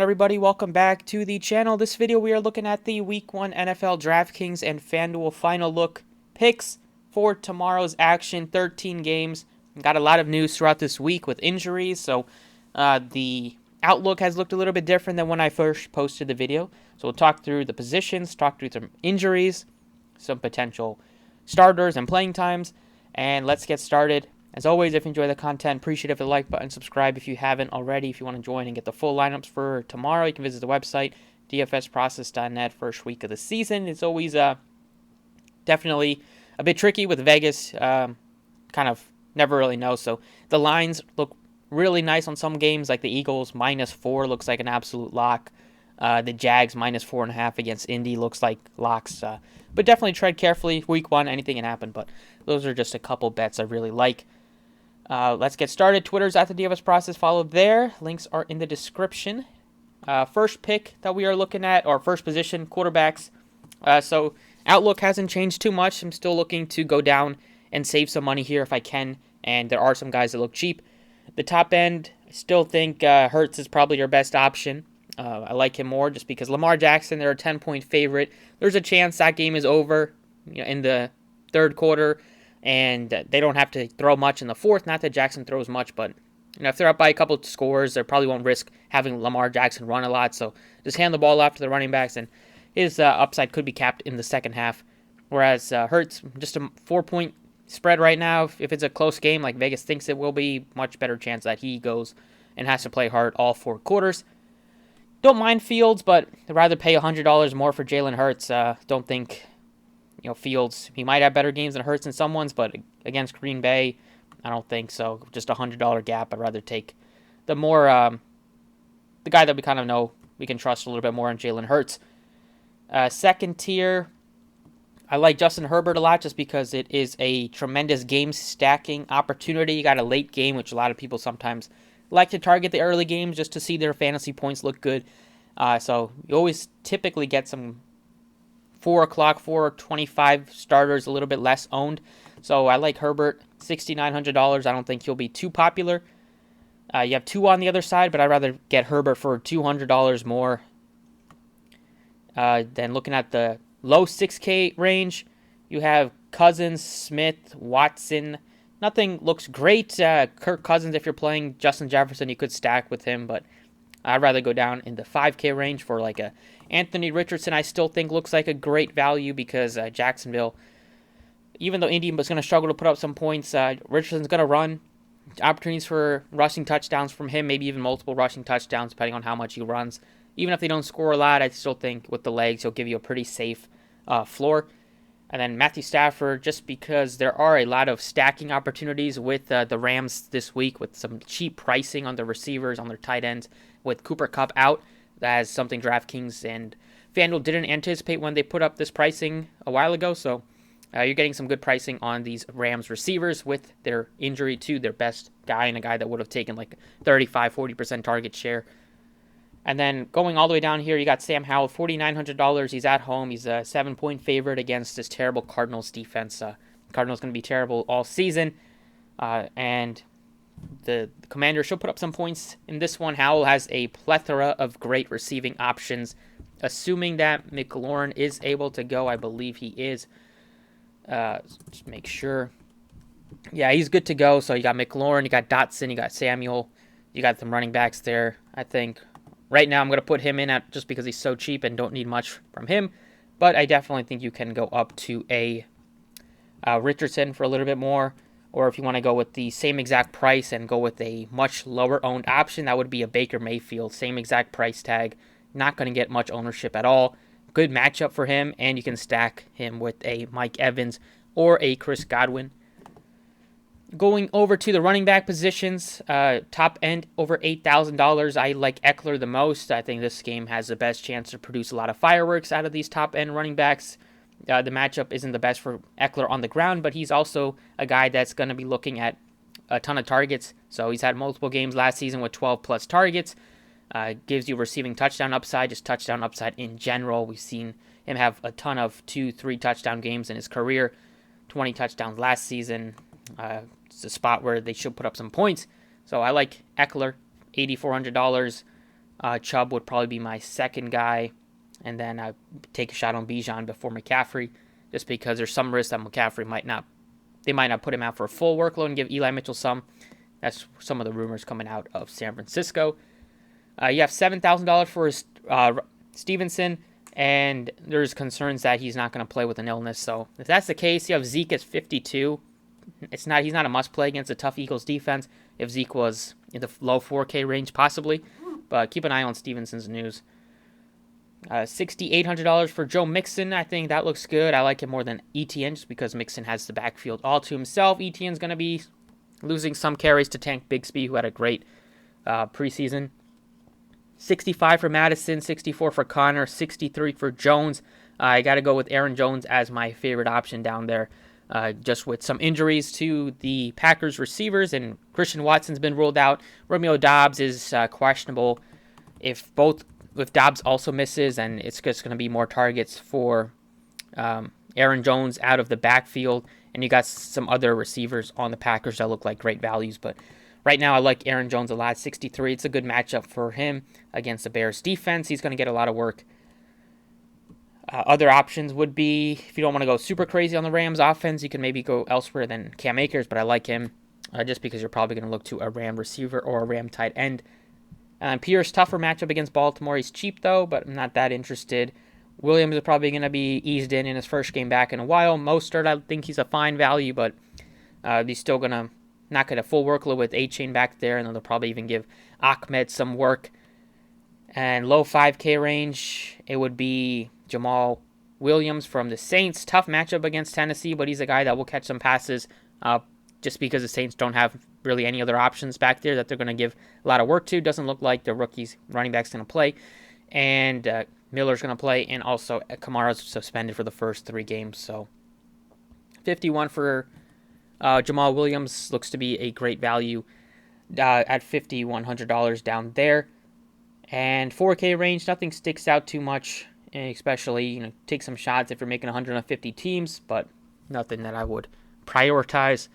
Everybody, welcome back to the channel. This video we are looking at the Week 1 NFL Draftkings and FanDuel final look picks for tomorrow's action. 13 games. Got a lot of news throughout this week with injuries, so the outlook has looked a little bit different than when I first posted the video. So we'll talk through the positions, talk through some injuries, some potential starters and playing times, and let's get started. As always, if you enjoy the content, appreciate it for the like button, subscribe if you haven't already. If you want to join and get the full lineups for tomorrow, you can visit the website, dfsprocess.net, first week of the season. It's always definitely a bit tricky with Vegas, kind of never really know. So the lines look really nice on some games, like the Eagles, -4 looks like an absolute lock. The Jags, -4.5 against Indy looks like locks. But definitely tread carefully. Week 1, anything can happen, but those are just a couple bets I really like. Let's get started. Twitter's at the DFS Process. Follow there. Links are in the description. First pick that we are looking at, or first position, quarterbacks. So outlook hasn't changed too much. I'm still looking to go down and save some money here if I can, and there are some guys that look cheap. The top end, I still think Hurts is probably your best option. I like him more just because Lamar Jackson, they're a 10-point favorite. There's a chance that game is over in the third quarter, and they don't have to throw much in the fourth. Not that Jackson throws much, but if they're up by a couple of scores, they probably won't risk having Lamar Jackson run a lot. So just hand the ball off to the running backs, and his upside could be capped in the second half. Whereas Hurts, just a 4-point spread right now. If it's a close game like Vegas thinks it will be, much better chance that he goes and has to play hard all 4 quarters. Don't mind Fields, but I'd rather pay $100 more for Jalen Hurts. Don't think, Fields, he might have better games than Hurts in some ones, but against Green Bay, I don't think so. Just a $100 gap. I'd rather take the guy that we kind of know we can trust a little bit more on Jalen Hurts. Second tier, I like Justin Herbert a lot just because it is a tremendous game stacking opportunity. You got a late game, which a lot of people sometimes like to target the early games just to see their fantasy points look good. So you always typically get some 4 o'clock, 4:25 starters a little bit less owned. So I like Herbert, $6,900. I don't think he'll be too popular. You have 2 on the other side, but I'd rather get Herbert for $200 more. Then looking at the low 6K range, you have Cousins, Smith, Watson. Nothing looks great. Kirk Cousins, if you're playing Justin Jefferson, you could stack with him, but I'd rather go down in the 5K range for like a Anthony Richardson. I still think looks like a great value because Jacksonville, even though Indy was going to struggle to put up some points, Richardson's going to run. Opportunities for rushing touchdowns from him, maybe even multiple rushing touchdowns depending on how much he runs. Even if they don't score a lot, I still think with the legs, he'll give you a pretty safe floor. And then Matthew Stafford, just because there are a lot of stacking opportunities with the Rams this week with some cheap pricing on the receivers, on their tight ends, with Cooper Kupp out. That is something DraftKings and FanDuel didn't anticipate when they put up this pricing a while ago. So you're getting some good pricing on these Rams receivers with their injury to their best guy and a guy that would have taken like 35-40% target share. And then going all the way down here, you got Sam Howell, $4,900. He's at home. He's a 7-point favorite against this terrible Cardinals defense. Cardinals going to be terrible all season. And the Commanders should put up some points in this one. Howell has a plethora of great receiving options. Assuming that McLaurin is able to go, I believe he is. Just make sure. Yeah, he's good to go. So you got McLaurin, you got Dotson, you got Samuel. You got some running backs there, I think. Right now, I'm going to put him in at just because he's so cheap and don't need much from him. But I definitely think you can go up to a Richardson for a little bit more. Or if you want to go with the same exact price and go with a much lower owned option, that would be a Baker Mayfield. Same exact price tag. Not going to get much ownership at all. Good matchup for him. And you can stack him with a Mike Evans or a Chris Godwin. Going over to the running back positions, top end over $8,000. I like Eckler the most. I think this game has the best chance to produce a lot of fireworks out of these top end running backs. The matchup isn't the best for Eckler on the ground, but he's also a guy that's going to be looking at a ton of targets. So he's had multiple games last season with 12 plus targets. Gives you receiving touchdown upside, just touchdown upside in general. We've seen him have a ton of 2-3 touchdown games in his career. 20 touchdowns last season. It's a spot where they should put up some points. So I like Eckler, $8,400. Chubb would probably be my second guy, and then I take a shot on Bijan before McCaffrey, just because there's some risk that McCaffrey might not put him out for a full workload and give Eli Mitchell some. That's some of the rumors coming out of San Francisco. You have $7,000 for Stevenson, and there's concerns that he's not going to play with an illness. So if that's the case, you have Zeke at 52. He's not a must play against a tough Eagles defense. If Zeke was in the low 4K range, possibly, but keep an eye on Stevenson's news. $6,800 for Joe Mixon. I think that looks good. I like him more than ETN just because Mixon has the backfield all to himself. ETN's going to be losing some carries to Tank Bigsby, who had a great preseason. 65 for Madison, 64 for Connor, 63 for Jones. I got to go with Aaron Jones as my favorite option down there. Just with some injuries to the Packers receivers, and Christian Watson's been ruled out. Romeo Doubs is questionable. If Doubs also misses, and it's just going to be more targets for Aaron Jones out of the backfield, and you got some other receivers on the Packers that look like great values, but right now I like Aaron Jones a lot. 63, it's a good matchup for him against the Bears defense. He's going to get a lot of work. Other options would be, if you don't want to go super crazy on the Rams offense, you can maybe go elsewhere than Cam Akers, but I like him just because you're probably going to look to a Ram receiver or a Ram tight end. Pierce, tougher matchup against Baltimore. He's cheap though, but I'm not that interested. Williams is probably going to be eased in his first game back in a while. Mostert, I think he's a fine value, but he's still going to not get a full workload with A-Chain back there, and then they'll probably even give Ahmed some work. And low 5K range, it would be Jamal Williams from the Saints. Tough matchup against Tennessee, but he's a guy that will catch some passes just because the Saints don't have really any other options back there that they're going to give a lot of work to. Doesn't look like the rookies running back's going to play. And Miller's going to play, and also Kamara's suspended for the first 3 games. So 51 for Jamal Williams looks to be a great value at $5,100 down there. And 4K range, nothing sticks out too much, especially, take some shots if you're making 150 teams, but nothing that I would prioritize.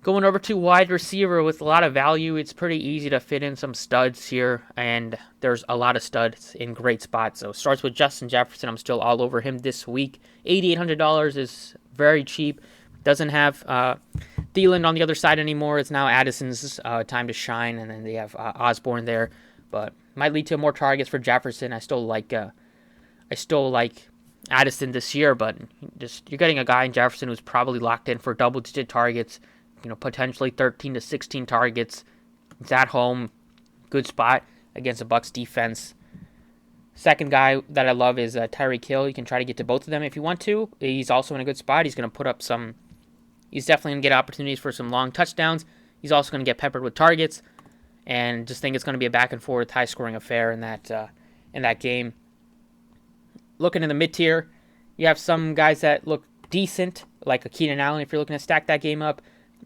Going over to wide receiver with a lot of value, it's pretty easy to fit in some studs here, and there's a lot of studs in great spots. So it starts with Justin Jefferson. I'm still all over him this week. $8,800 is very cheap. Doesn't have Thielen on the other side anymore. It's now Addison's time to shine, and then they have Osborne there. But might lead to more targets for Jefferson. I still like Addison this year, but just you're getting a guy in Jefferson who's probably locked in for double-digit targets. Potentially 13 to 16 targets. It's at home, good spot against the Bucs defense. Second guy that I love is Tyreek Hill. You can try to get to both of them if you want to. He's also in a good spot. He's going to put up some. He's definitely going to get opportunities for some long touchdowns. He's also going to get peppered with targets. And just think it's going to be a back and forth, high scoring affair in that game. Looking in the mid tier, you have some guys that look decent, like a Keenan Allen. If you're looking to stack that game up,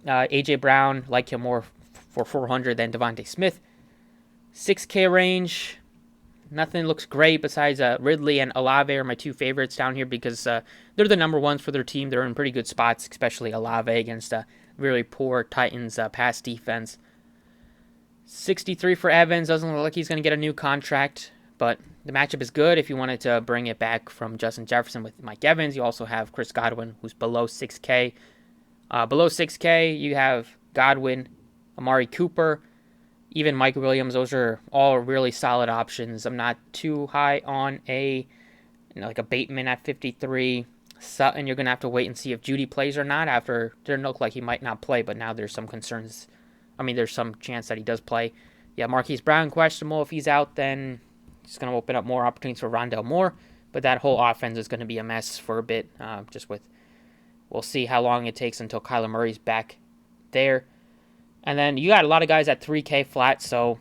AJ Brown, like him more for 400 than Devontae Smith. 6K range, nothing looks great besides Ridley and Olave are my 2 favorites down here because they're the number ones for their team. They're in pretty good spots, especially Olave against a really poor Titans pass defense. 63 for Evans. Doesn't look like he's going to get a new contract, but the matchup is good if you wanted to bring it back from Justin Jefferson with Mike Evans. You also have Chris Godwin, who's below 6K. Below 6K, you have Godwin, Amari Cooper, even Mike Williams. Those are all really solid options. I'm not too high on like a Bateman at 53. Sutton, you're going to have to wait and see if Judy plays or not. After it didn't look like he might not play, but now there's some concerns. There's some chance that he does play. Yeah, Marquise Brown, questionable. If he's out, then it's going to open up more opportunities for Rondale Moore. But that whole offense is going to be a mess for a bit. We'll see how long it takes until Kyler Murray's back there. And then you got a lot of guys at 3K flat, so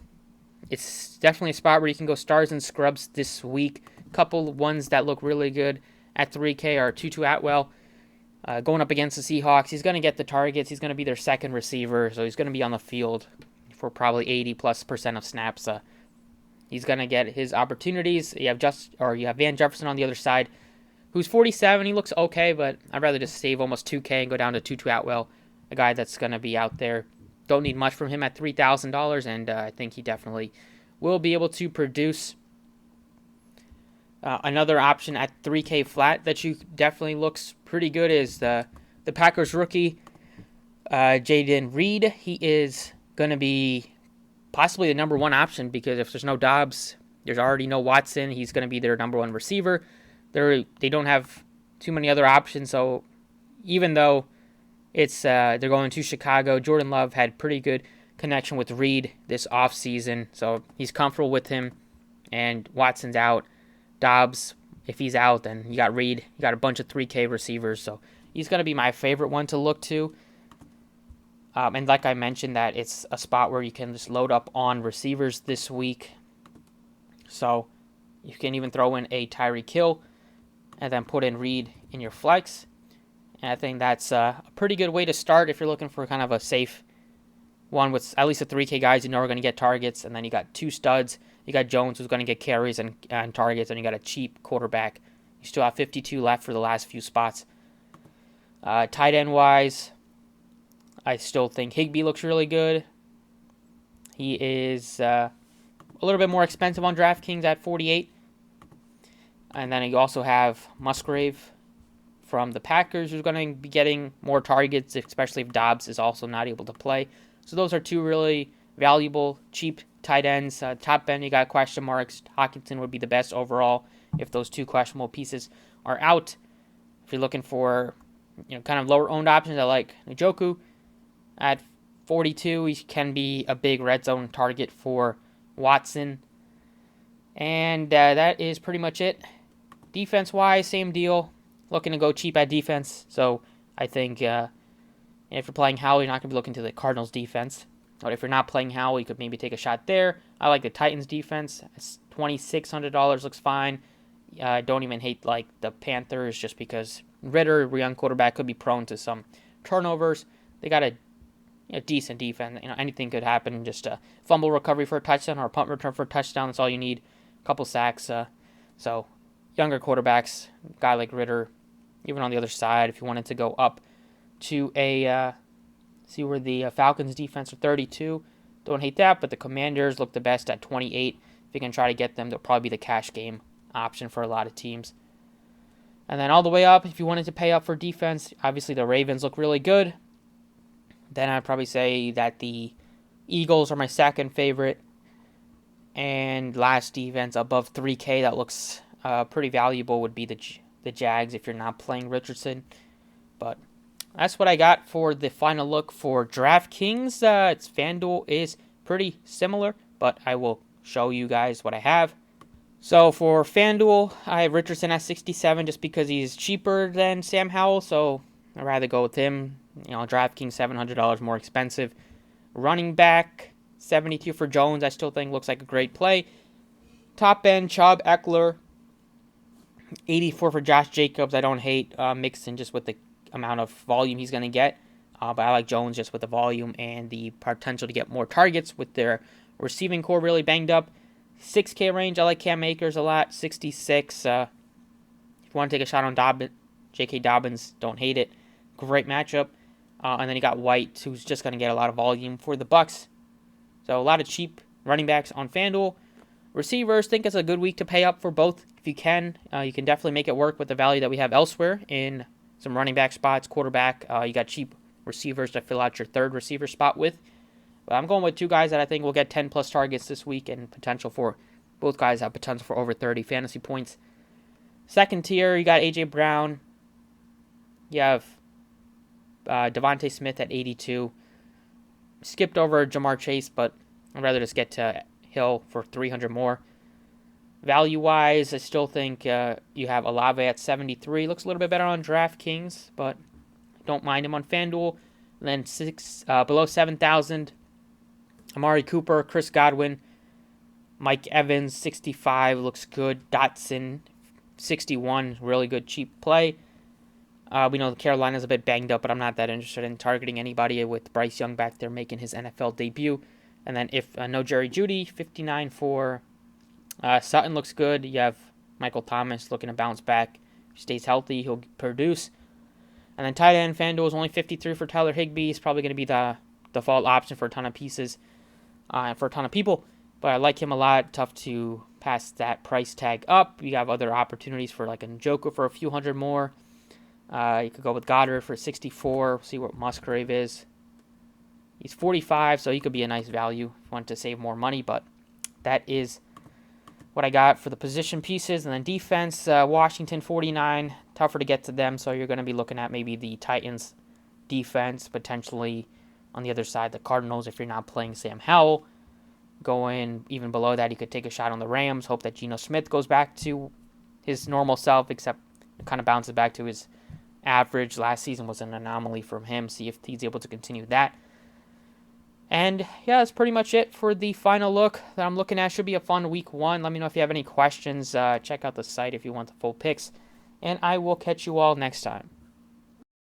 it's definitely a spot where you can go stars and scrubs this week. A couple ones that look really good at 3K are Tutu Atwell. Going up against the Seahawks, he's going to get the targets. He's going to be their second receiver, so he's going to be on the field for probably 80+% of snaps. He's going to get his opportunities. You have Van Jefferson on the other side, who's 47. He looks okay, but I'd rather just save almost 2K and go down to Tutu Atwell, a guy that's going to be out there. Don't need much from him at $3,000, and I think he definitely will be able to produce. Another option at 3K flat that you definitely looks pretty good is the Packers rookie, Jaden Reed. He is going to be possibly the number one option because if there's no Dobbs, there's already no Watson. He's going to be their number one receiver. They don't have too many other options, so even though it's they're going to Chicago, Jordan Love had pretty good connection with Reed this offseason, so he's comfortable with him, and Watson's out. Dobbs, if he's out, then you got Reed. You got a bunch of 3K receivers, so he's going to be my favorite one to look to. And like I mentioned, that it's a spot where you can just load up on receivers this week. So you can even throw in a Tyreek Hill and then put in Reed in your flex. And I think that's a pretty good way to start if you're looking for kind of a safe one with at least the 3K guys you know are going to get targets. And then you got two studs. You got Jones, who's going to get carries and targets, and you got a cheap quarterback. You still have 52 left for the last few spots. Tight end-wise, I still think Higbee looks really good. He is a little bit more expensive on DraftKings at 48. And then you also have Musgrave from the Packers, who's going to be getting more targets, especially if Dobbs is also not able to play. So those are two really valuable, cheap tight ends. Top end, you got question marks. Hockenson would be the best overall if those two questionable pieces are out. If you're looking for kind of lower owned options, I like Njoku at 42. He can be a big red zone target for Watson. And that is pretty much it. Defense-wise, same deal. Looking to go cheap at defense. So I think if you're playing Howell, you're not going to be looking to the Cardinals' defense. But if you're not playing Howell, you could maybe take a shot there. I like the Titans' defense. It's $2,600, looks fine. I don't even hate like the Panthers just because Ritter, young quarterback, could be prone to some turnovers. They got a decent defense. Anything could happen. Just a fumble recovery for a touchdown or a punt return for a touchdown. That's all you need. A couple sacks. So younger quarterbacks, a guy like Ritter, even on the other side, if you wanted to go up to see where the Falcons defense are 32. Don't hate that, but the Commanders look the best at 28. If you can try to get them, they'll probably be the cash game option for a lot of teams. And then all the way up, if you wanted to pay up for defense, obviously the Ravens look really good. Then I'd probably say that the Eagles are my second favorite. And last defense above 3K that looks pretty valuable would be the Jags if you're not playing Richardson. But that's what I got for the final look for DraftKings. Its FanDuel is pretty similar, but I will show you guys what I have. So for FanDuel, I have Richardson at 67 just because he's cheaper than Sam Howell, so I'd rather go with him. DraftKings $700 more expensive. Running back, 72 for Jones, I still think looks like a great play. Top end, Chubb, Eckler, 84 for Josh Jacobs. I don't hate Mixon just with the amount of volume he's going to get. But I like Jones just with the volume and the potential to get more targets with their receiving core really banged up. 6K range, I like Cam Akers a lot, 66. If you want to take a shot on J.K. Dobbins, don't hate it. Great matchup. And then you got White, who's just going to get a lot of volume for the Bucks. So a lot of cheap running backs on FanDuel. Receivers, think it's a good week to pay up for both. If you can definitely make it work with the value that we have elsewhere in some running back spots, quarterback. You got cheap receivers to fill out your third receiver spot with. But I'm going with two guys that I think will get 10 plus targets this week and potential for both guys have potential for over 30 fantasy points. Second tier, you got A.J. Brown. You have Devontae Smith at 82. Skipped over Jamar Chase, but I'd rather just get to Hill for 300 more. Value-wise, I still think you have Olave at 73. Looks a little bit better on DraftKings, but don't mind him on FanDuel. And then below 7,000, Amari Cooper, Chris Godwin, Mike Evans, 65, looks good. Dotson, 61, really good, cheap play. We know Carolina's a bit banged up, but I'm not that interested in targeting anybody with Bryce Young back there making his NFL debut. And then if no Jerry Jeudy, 59 for Sutton looks good. You have Michael Thomas looking to bounce back. If he stays healthy, he'll produce. And then tight end FanDuel is only 53 for Tyler Higbee. He's probably going to be the default option for a ton of pieces and for a ton of people. but I like him a lot. Tough to pass that price tag up. You have other opportunities for like a Njoku for a few hundred more. You could go with Goddard for 64. See what Musgrave is. He's 45, so he could be a nice value if you want to save more money, but that is what I got for the position pieces. And then defense, Washington 49, tougher to get to them, so you're going to be looking at maybe the Titans defense, potentially on the other side, the Cardinals, if you're not playing Sam Howell. Going even below that, you could take a shot on the Rams, hope that Geno Smith goes back to his normal self, except it kind of bounces back to his average. Last season was an anomaly from him. See if he's able to continue that. And yeah, that's pretty much it for the final look that I'm looking at. Should be a fun week 1. Let me know if you have any questions. Check out the site if you want the full picks. And I will catch you all next time.